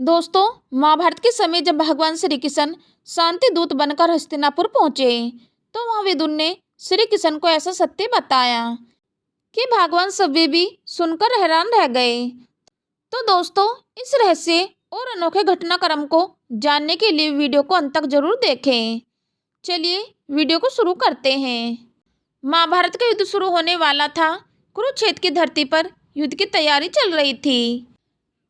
दोस्तों, महाभारत के समय जब भगवान श्री कृष्ण शांति दूत बनकर हस्तिनापुर पहुंचे तो वहां विदुर ने श्री कृष्ण को ऐसा सत्य बताया कि भगवान सभी भी सुनकर हैरान रह गए। तो दोस्तों, इस रहस्य और अनोखे घटनाक्रम को जानने के लिए वीडियो को अंत तक जरूर देखें। चलिए वीडियो को शुरू करते हैं। महाभारत का युद्ध शुरू होने वाला था। कुरुक्षेत्र की धरती पर युद्ध की तैयारी चल रही थी,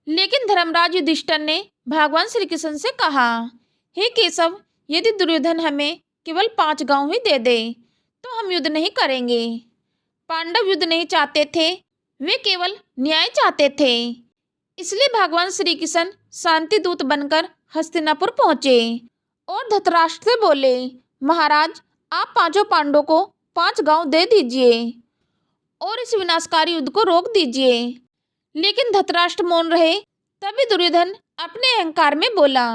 लेकिन धर्मराज युधिष्ठिर ने भगवान श्री कृष्ण से कहा, हे केशव, यदि दुर्योधन हमें केवल 5 गांव ही दे दे तो हम युद्ध नहीं करेंगे। पांडव युद्ध नहीं चाहते थे, वे केवल न्याय चाहते थे। इसलिए भगवान श्री कृष्ण शांति दूत बनकर हस्तिनापुर पहुंचे और धृतराष्ट्र से बोले, महाराज, आप 5 पांडवों को 5 गांव दे दीजिए और इस विनाशकारी युद्ध को रोक दीजिए। लेकिन धृतराष्ट्र मौन रहे। तभी दुर्योधन अपने अहंकार में बोला,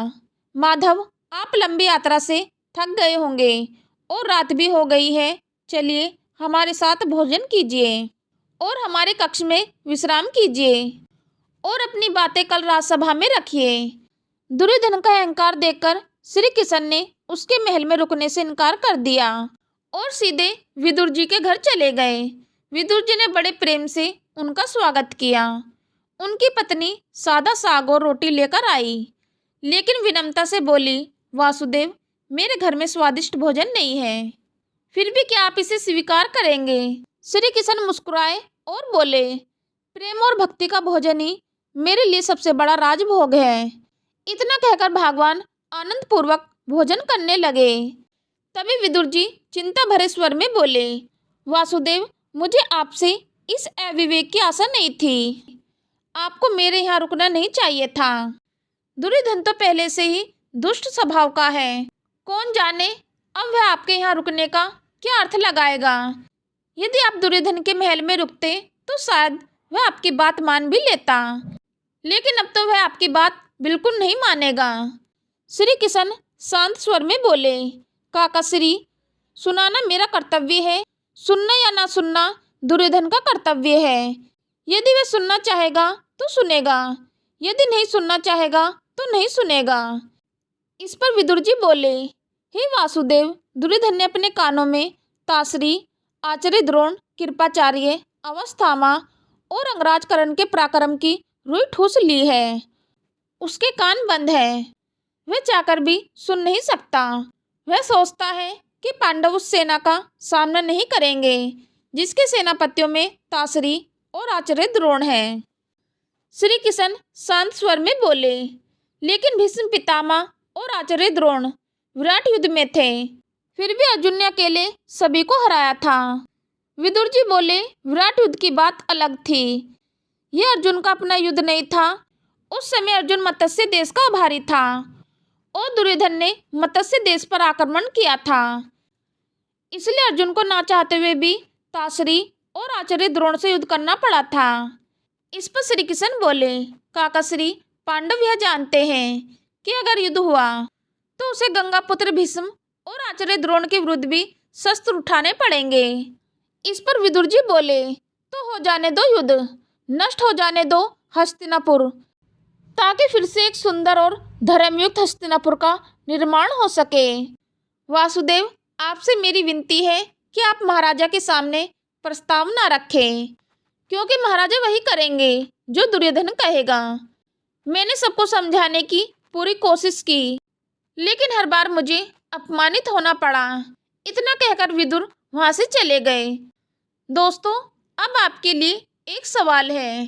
माधव, आप लंबी यात्रा से थक गए होंगे और रात भी हो गई है। चलिए हमारे साथ भोजन कीजिए और हमारे कक्ष में विश्राम कीजिए और अपनी बातें कल राजसभा में रखिए। दुर्योधन का अहंकार देखकर श्री कृष्ण ने उसके महल में रुकने से इनकार कर दिया और सीधे विदुर जी के घर चले गए। विदुर जी ने बड़े प्रेम से उनका स्वागत किया। उनकी पत्नी सादा साग और रोटी लेकर आई, लेकिन विनम्रता से बोली, वासुदेव, मेरे घर में स्वादिष्ट भोजन नहीं है, फिर भी क्या आप इसे स्वीकार करेंगे? श्री कृष्ण मुस्कुराए और बोले, प्रेम और भक्ति का भोजन ही मेरे लिए सबसे बड़ा राजभोग है। इतना कहकर भगवान आनंद पूर्वक भोजन करने लगे। तभी विदुर जी चिंता भरे स्वर में बोले, वासुदेव, मुझे आपसे इस अविवेक की आशा नहीं थी। आपको मेरे यहाँ रुकना नहीं चाहिए था। दुर्योधन तो पहले से ही दुष्ट स्वभाव का है। कौन जाने अब वह आपके यहाँ रुकने का क्या अर्थ लगाएगा। यदि आप दुर्योधन के महल में रुकते तो शायद वह आपकी बात मान भी लेता, लेकिन अब तो वह आपकी बात बिल्कुल नहीं मानेगा। श्री कृष्ण शांत स्वर में बोले, काका श्री, सुनाना मेरा कर्तव्य है, सुनना या ना सुनना दुर्योधन का कर्तव्य है। यदि वह सुनना चाहेगा तो सुनेगा, यदि नहीं सुनना चाहेगा तो नहीं सुनेगा। इस पर विदुर जी बोले, हे वासुदेव, दुर्योधन ने अपने कानों में तासरी, आचार्य द्रोण, कृपाचार्य, अवस्थामा और अंगराज कर्ण के पराक्रम की रुई ठूस ली है। उसके कान बंद है, वह चाहकर भी सुन नहीं सकता। वह सोचता है कि पांडव उस सेना का सामना नहीं करेंगे जिसके सेनापतियों में तासरी और आचार्य द्रोण है। श्री कृष्ण शांत स्वर में बोले, लेकिन भीष्म पितामह और आचार्य द्रोण विराट युद्ध में थे, फिर भी अर्जुन ने अकेले सभी को हराया था। विदुर जी बोले, विराट युद्ध की बात अलग थी, यह अर्जुन का अपना युद्ध नहीं था। उस समय अर्जुन मत्स्य देश का आभारी था और दुर्योधन ने मत्स्य देश पर आक्रमण किया था। इसलिए अर्जुन को ना चाहते हुए भी तासरी और आचार्य द्रोण से युद्ध करना पड़ा था। इस पर श्री कृष्ण बोले, काका श्री, पांडव यह जानते हैं कि अगर युद्ध हुआ तो उसे गंगा पुत्र भीष्म और आचार्य द्रोण के विरुद्ध भी शस्त्र उठाने पड़ेंगे। इस पर विदुर जी बोले, तो हो जाने दो युद्ध, नष्ट हो जाने दो हस्तिनापुर, ताकि फिर से एक सुंदर और धर्मयुक्त हस्तिनापुर का निर्माण हो सके। वासुदेव, आपसे मेरी विनती है कि आप महाराजा के सामने प्रस्ताव न रखें, क्योंकि महाराजा वही करेंगे जो दुर्योधन कहेगा। मैंने सबको समझाने की पूरी कोशिश की, लेकिन हर बार मुझे अपमानित होना पड़ा। इतना कहकर विदुर वहां से चले गए। दोस्तों, अब आपके लिए एक सवाल है।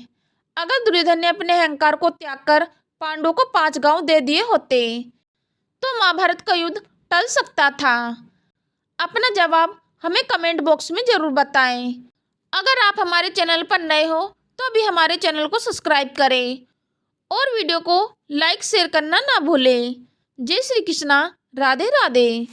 अगर दुर्योधन ने अपने अहंकार को त्याग कर पांडवों को 5 गांव दे दिए होते तो महाभारत का युद्ध टल सकता था। अपना जवाब हमें कमेंट बॉक्स में जरूर बताएं। अगर आप हमारे चैनल पर नए हो तो अभी हमारे चैनल को सब्सक्राइब करें और वीडियो को लाइक शेयर करना ना भूलें। जय श्री कृष्णा, राधे राधे।